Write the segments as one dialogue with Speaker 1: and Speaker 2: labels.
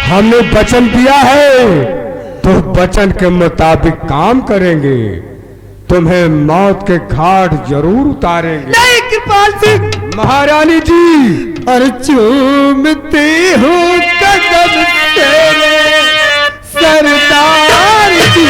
Speaker 1: हमने वचन दिया है तो वचन के मुताबिक काम करेंगे। तुम्हें मौत के घाट जरूर उतारेंगे।
Speaker 2: नहीं कृपाल सिंह।
Speaker 1: महारानी जी,
Speaker 2: और चूमती हूँ कदम तेरे सरदार जी।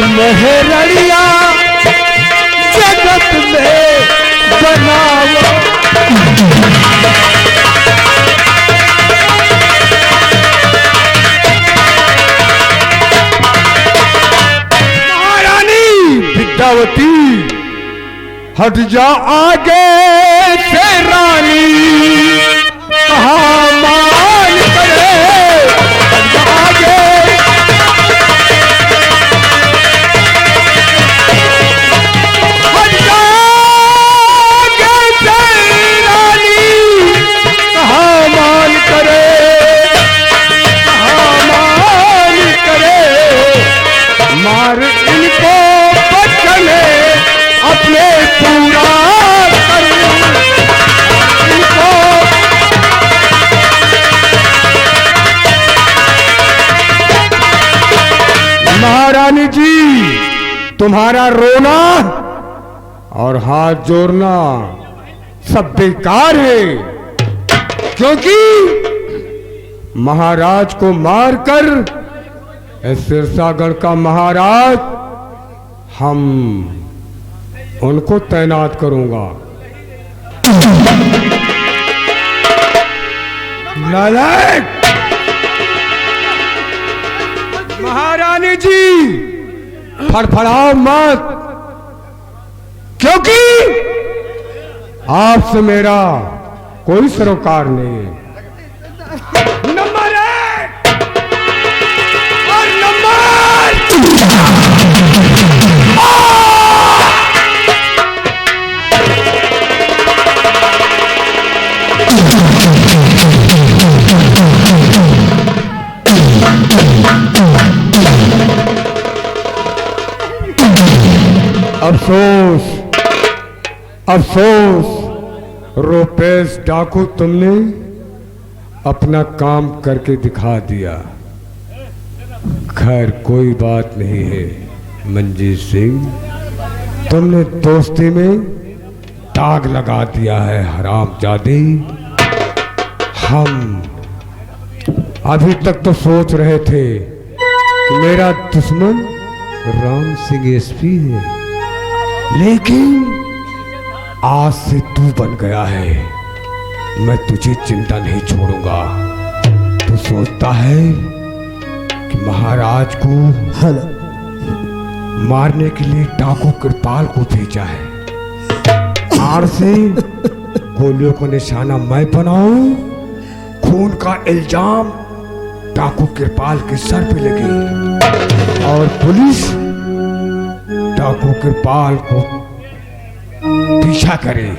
Speaker 1: मेहरड़िया जगत में बनाओ। महारानी विद्यावती, हट जा आगे से रानी, कहाँ मान करे। हट जा आगे, मार इनको बचने अपने पूरा कर इनको। महारानी जी, तुम्हारा रोना और हाथ जोड़ना सब बेकार है, क्योंकि महाराज को मारकर सिरसागढ़ का महाराज हम उनको तैनात करूंगा। नालायक! महारानी जी, फड़फड़ाओ मत, क्योंकि आपसे मेरा कोई सरोकार नहीं है। नंबर 1 और नंबर अफसोस, अफसोस रुपेश डाकू, तुमने अपना काम करके दिखा दिया। खैर कोई बात नहीं है मंजीत सिंह, तुमने दोस्ती में दाग लगा दिया है हरामजादी। हम अभी तक तो सोच रहे थे कि मेरा दुश्मन राम सिंह एसपी है, लेकिन आज से तू बन गया है। मैं तुझे चिंता नहीं छोड़ूंगा। तू सोचता है कि महाराज को मारने के लिए डाकू कृपाल को भेजा है। आड़ से गोलियों को निशाना मैं बनाऊं, खून का इल्जाम डाकू कृपाल के सर पे लगे और पुलिस डाकू कृपाल को पीछा करे।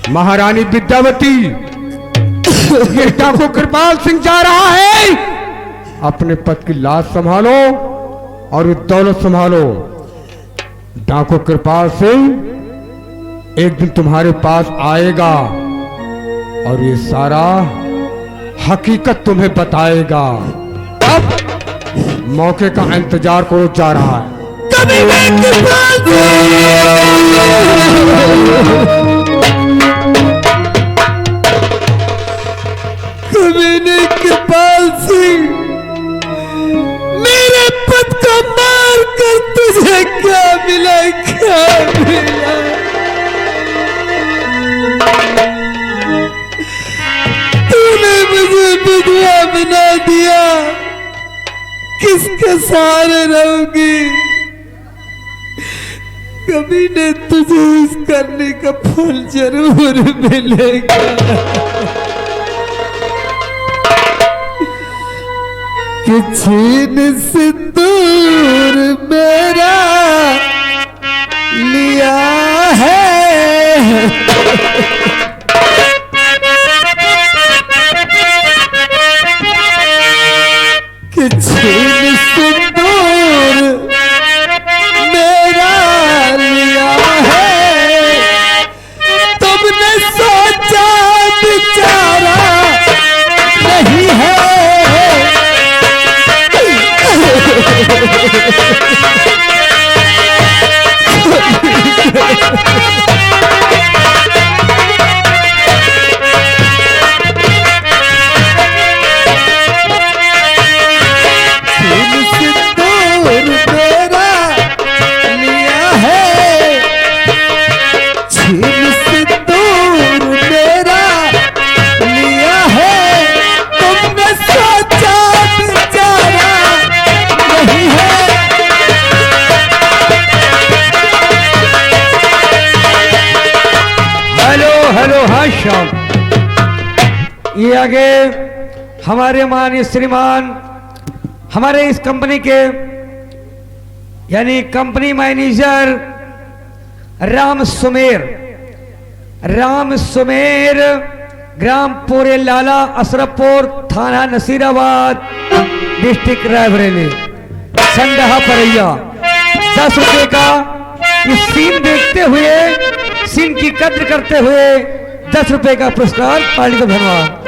Speaker 1: महारानी विद्यावती, ये डाकू कृपाल सिंह जा रहा है। अपने पद की लाज संभालो और दौलत संभालो। डाकू कृपाल सिंह एक दिन तुम्हारे पास आएगा और ये सारा हकीकत तुम्हें बताएगा। अब मौके का इंतजार करो, जा रहा है।
Speaker 2: कृपाल सिंह, मेरे पद को मार कर तुझे क्या मिला, क्या ना दिया किसके सहारे रहूंगी। कभी ने तुझे इस करने का फल जरूर मिलेगा। कि छीन सिंदूर मेरा लिया है। कि छीन सिंदूर मेरा लिया है। तुमने सोचा बेचारा नहीं है।
Speaker 1: ये आगे हमारे माननीय श्रीमान हमारे इस कंपनी के यानी कंपनी मैनेजर राम सुमेर ग्राम पोरे लाला असरफपुर थाना नसीराबाद डिस्ट्रिक्ट रायबरेली संडहा परैया 10 रुपए का इस सीन देखते हुए सीन की कद्र करते हुए 10 रुपए का पुरस्कार पार्टी को धन्यवाद।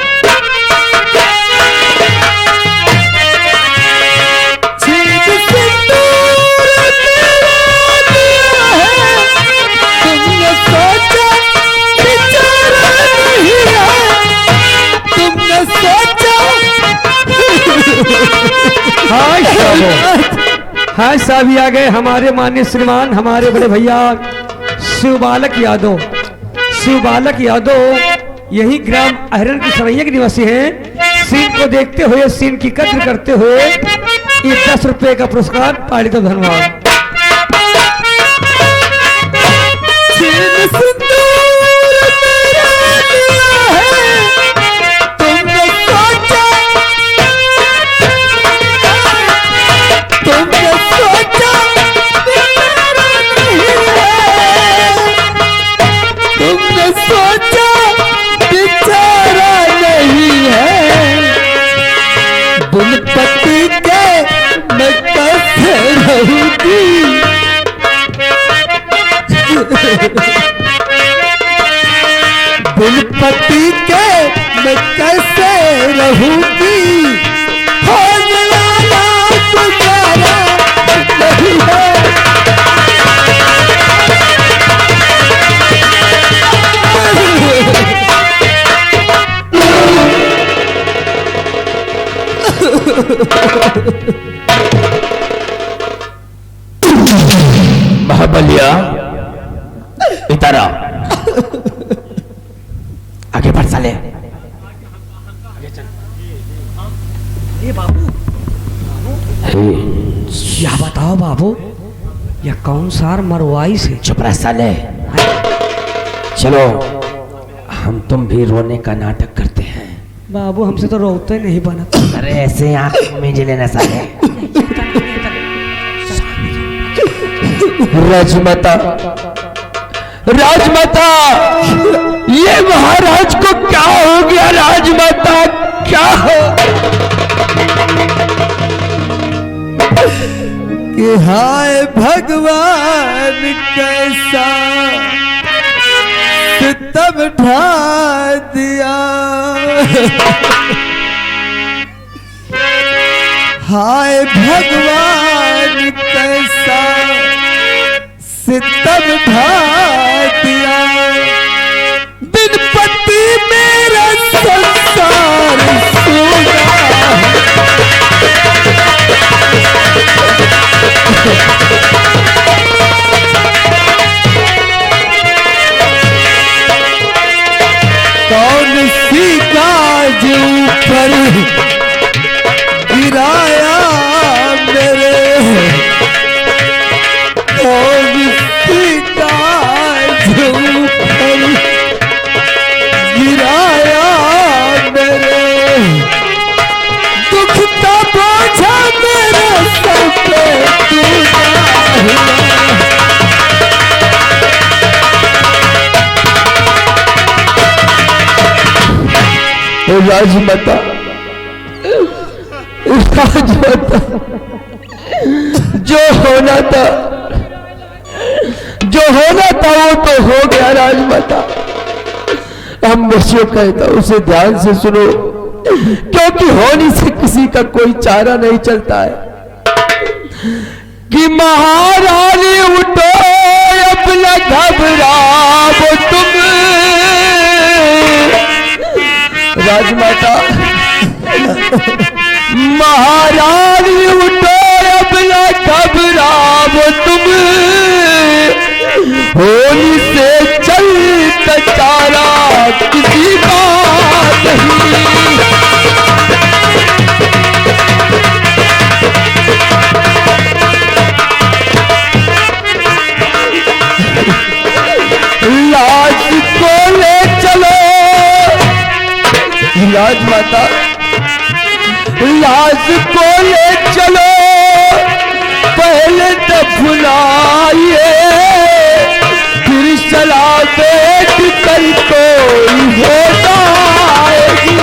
Speaker 1: हाँ साहब आ गए हमारे माननीय श्रीमान हमारे बड़े भैया शिवबालक यादव यही ग्राम अहरन की सरैया के निवासी हैं। सीन को देखते हुए सीन की कद्र करते हुए ये 10 रुपए का पुरस्कार पार्टी को धन्यवाद।
Speaker 2: पति के मैं कैसे रहूंगी। बिन पति के मैं कैसे रहूंगी। होने वाला गुजारा नहीं है।
Speaker 3: महाबलिया इधर आ, आगे बढ़ साले।
Speaker 1: ये बाबू क्या बताओ बाबू यह कौन सा मरवाई से।
Speaker 3: चुप रह साले। चलो हम तुम भी रोने का नाटक करते हैं।
Speaker 1: बाबू हमसे तो रोते नहीं बना।
Speaker 3: अरे ऐसे आंख में लेना साले। राजमाता राजमाता ये महाराज को क्या हो गया। राजमाता क्या हो
Speaker 2: कि हाय भगवान कैसा सितम ढा दिया। हाय भगवान कैसा सितम ढा दिया। बिन पति मेरा संसार सूना। कौन सी गाज ऊपर
Speaker 3: राजमाता, राजमाता, जो होना था वो तो हो गया राजमाता। हम बच्चों कहता उसे ध्यान से सुनो, क्योंकि होने से किसी का कोई चारा नहीं चलता है। कि महारानी उठो अपना घबराओ तुम, राजमाता, महारानी उठो अपना घबराओ तुम, होली से चलता चारा किसी का नहीं। लाज को ले चलो राजमाता, लाज को ले चलो पहले दफनाइए, फिर चला बैठ कर कोई होता आएगी।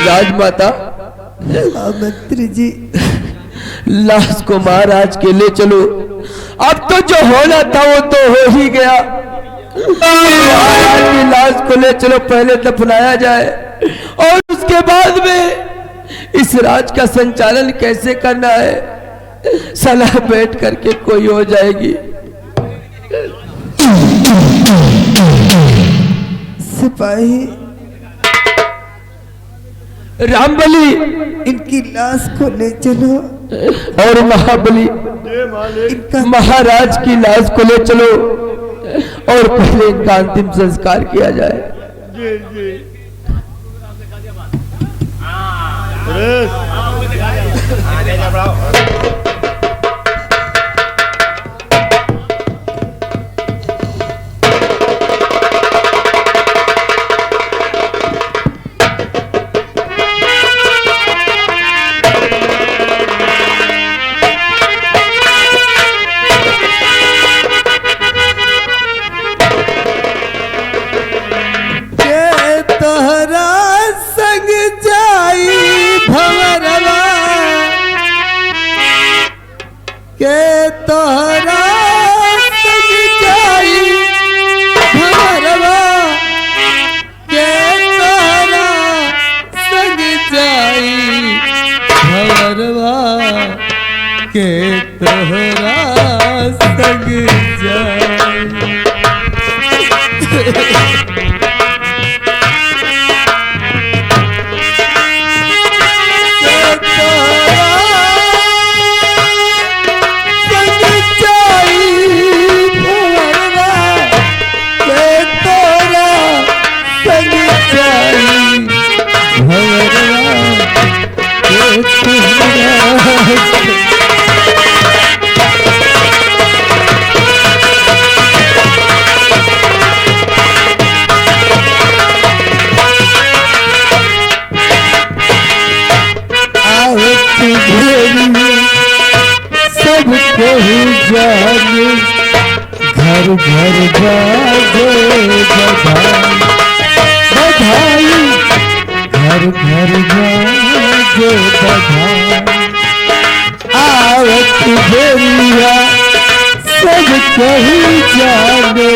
Speaker 3: राजमाता,
Speaker 2: मंत्री जी,
Speaker 3: लाश को महाराज के ले चलो। अब तो जो होना था वो तो हो ही गया। महाराज की लाश को ले चलो, पहले दफनाया जाए और उसके बाद में इस राज का संचालन कैसे करना है सलाह बैठ करके कोई हो जाएगी।
Speaker 2: सिपाही,
Speaker 3: रामबली,
Speaker 2: इनकी लाश को ले चलो।
Speaker 3: और महाबली, महाराज की लाश को ले चलो और पहले इनका अंतिम संस्कार किया जाए।
Speaker 4: जी जी।
Speaker 2: के तोहरा संग जाए। घर घर जागे बधाई, घर घर जागे बधाई। आवत बेरिया सब कहीं जागे,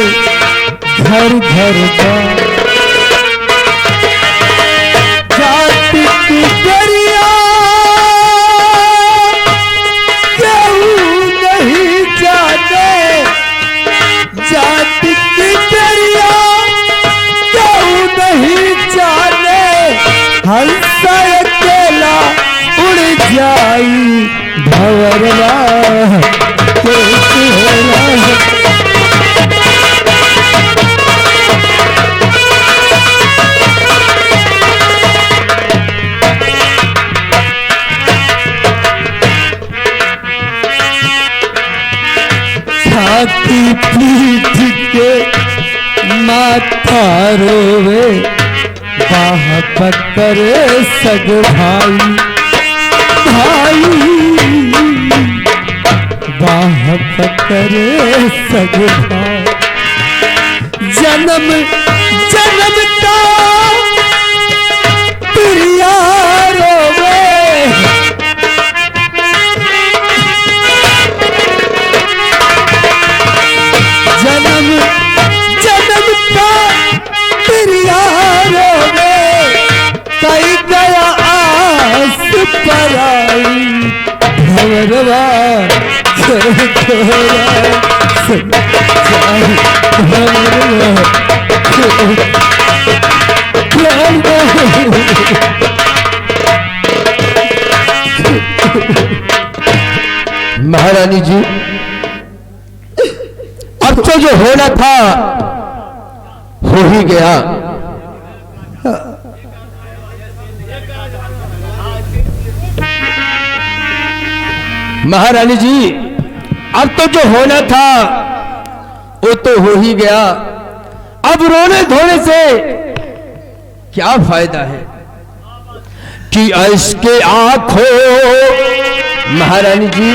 Speaker 2: घर घर जागे। जाति की दरिया जाति की दरिया क्यों नहीं जाने, हंस अकेला उड़ जाई भंवरवा छाती पीठ के माथा रोवे, बाह पकड़े सग भाई भाई, बाह करे सगुना जन्म जन्म का प्रिया रोवे जन्म जन्म का प्रिया रोवे कई गया आस पराई भंवरवा
Speaker 3: महारानी जी, अब तो जो होना था हो ही गया। महारानी जी, अब तो जो होना था वो तो हो ही गया। अब रोने धोने से क्या फायदा है कि ऐश के आंखों, महारानी जी,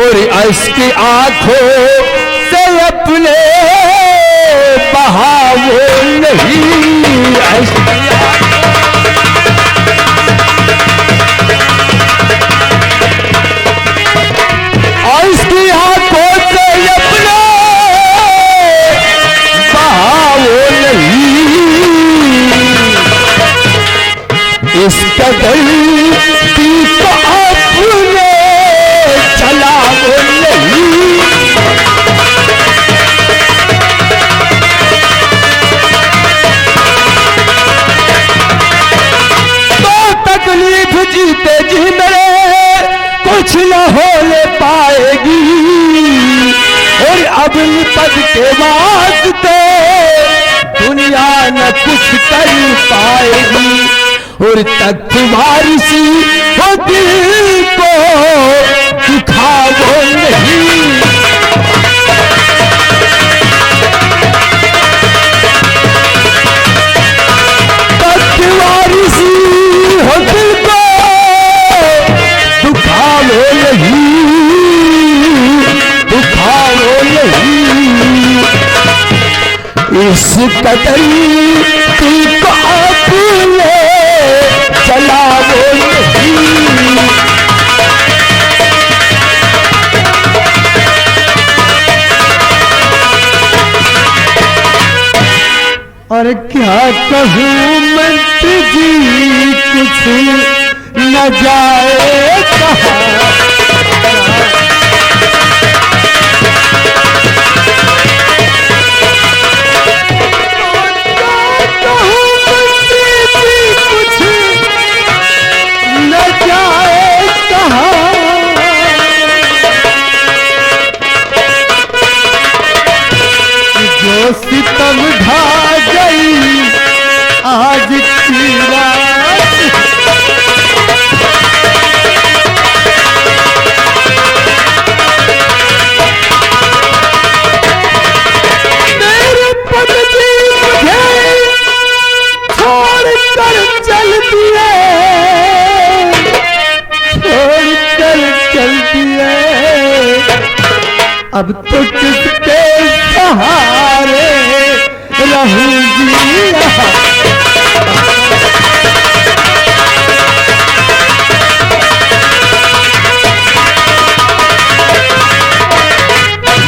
Speaker 3: और ऐश की आंखों से अपने बहावो नहीं। ऐश की इसकी आंखों से अपने बहावो नहीं। इस कदर की तो अपने चलावो नहीं। तो तकलीफ जीते जी मेरे कुछ न होने पाएगी, और अब पद के वास्ते दुनिया न कुछ कर पाएगी। और तक तुम्हारी सी हो दिल को दुखावो नहीं। तक तुम्हारी सी हो दिल को दुखावो नहीं, दुखावो नहीं। इस कदर तुमको अपने चलावो नहीं।
Speaker 2: और क्या कहूँ मंत्री जी कुछ न जाए कहा। सितम ढा गई आज की रात। मेरे पति मुझे छोड़ कर चल दिए, छोड़ कर चल दिए। अब तो किसके सहारे रहूंगी।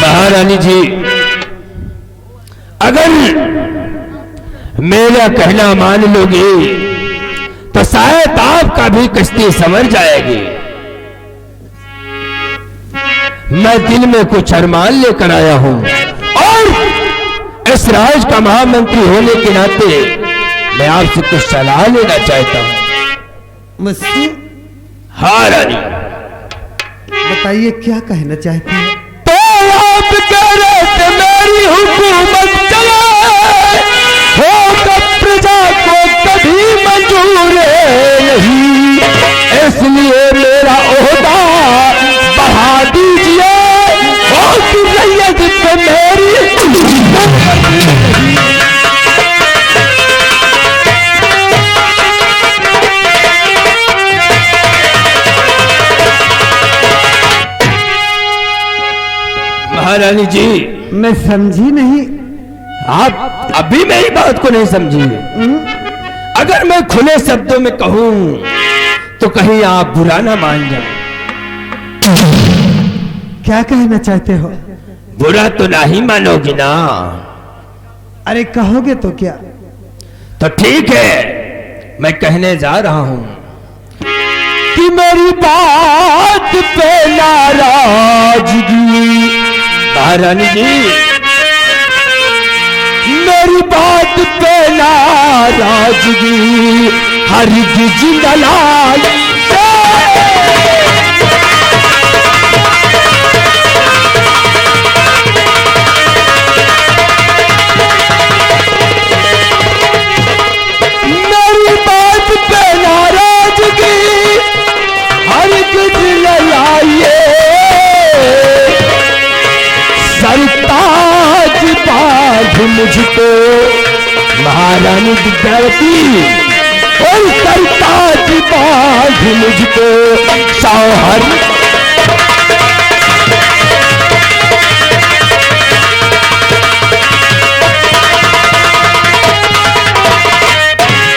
Speaker 3: महारानी जी, अगर मेरा कहना मान लोगे तो शायद आपका भी कश्ती संवर जाएगी। मैं दिल में कुछ अरमान लेकर आया हूं, और इस राज का महामंत्री होने के नाते मैं आपसे कुछ सलाह लेना चाहता हूं।
Speaker 2: मुझसे?
Speaker 3: हाँ रानी,
Speaker 2: बताइए क्या कहना चाहती है।
Speaker 3: तो आप कह रहे थे मेरी हुकूमत चले, होगा प्रजा को कभी मंजूर नहीं, इसलिए मेरा ओहदा बढ़ा दीजिए। रैयत पे मेरी महारानी जी,
Speaker 2: मैं समझी नहीं।
Speaker 3: आप अभी मेरी बात को नहीं समझी। अगर मैं खुले शब्दों में कहूं तो कहीं आप बुरा ना मान जाए।
Speaker 2: क्या कहना चाहते हो?
Speaker 3: बुरा तो नहीं मानोगी ना?
Speaker 2: अरे कहोगे तो क्या?
Speaker 3: तो ठीक है, मैं कहने जा रहा हूं कि मेरी बात पे नाराजगी, महारानी जी मेरी बात पे नाराजगी हरगिज न लाई। मेरी बात पे नाराजगी हरगिज न लाइए, सरताज बांध मुझको महारानी विद्यावती, और सरताज बांध मुझको शौहर।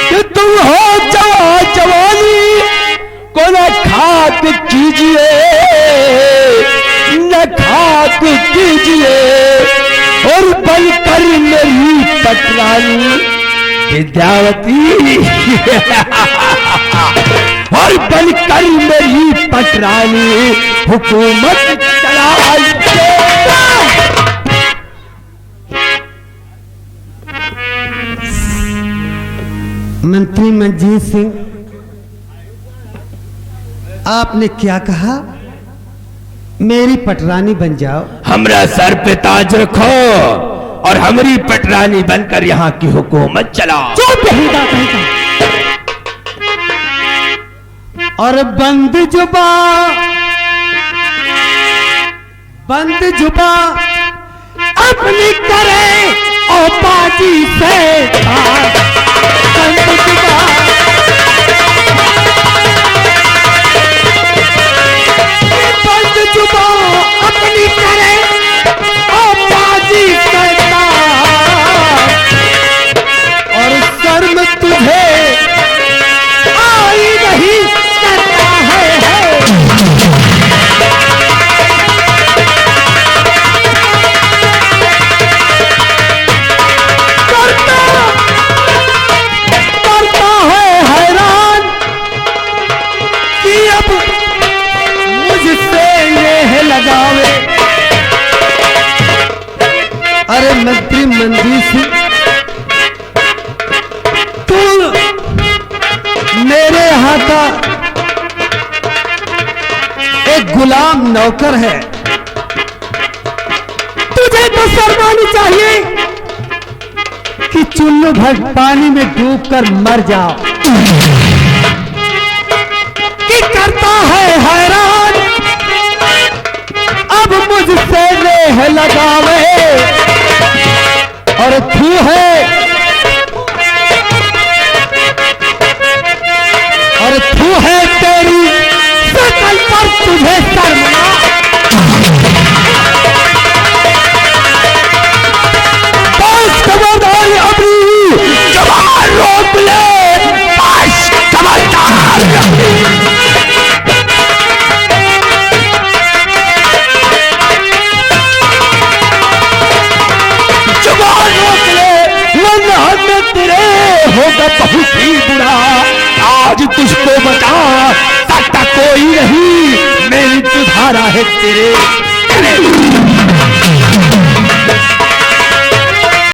Speaker 3: कि तुम हो जवानी को न खाक कीजिए, न खाक कीजिए, और बनकर मेरी पटरानी विद्यावती और बनकर मेरी पटरानी हुकूमत चलाइए।
Speaker 2: मंत्री मंजीत सिंह, आपने क्या कहा? मेरी पटरानी बन जाओ?
Speaker 3: हमरा सर पे ताज रखो और हमारी पटरानी बनकर यहाँ की हुकूमत चलाओ।
Speaker 2: चुप रहेगा कहेगा। और बंद जुबा अपनी करे और बाजी से बंद जुबा, बंद जुबा अपनी करे और बाजी करता, और शर्म तुझे आई नहीं करता है। करता है हैरान कि अब मुझसे ये लगावे। अरे मंत्री मंजीत सिंह, तू मेरे यहाँ का एक गुलाम नौकर है, तुझे तो शर्म आनी चाहिए कि चुल्लू भर पानी में डूबकर मर जाओ। कि करता है हैरान अब मुझसे नेह लगावे, और तू है तेरी शकल पर तुझे शर्म ना। बस खबरदार, अभी जवान रोक ले। बस खबरदार, जवान रोक ले, वरना हमें तेरे होगा बहुत ही बुरा। आज तुझको बचा सकता कोई नहीं, मेरी तुझारा है तेरे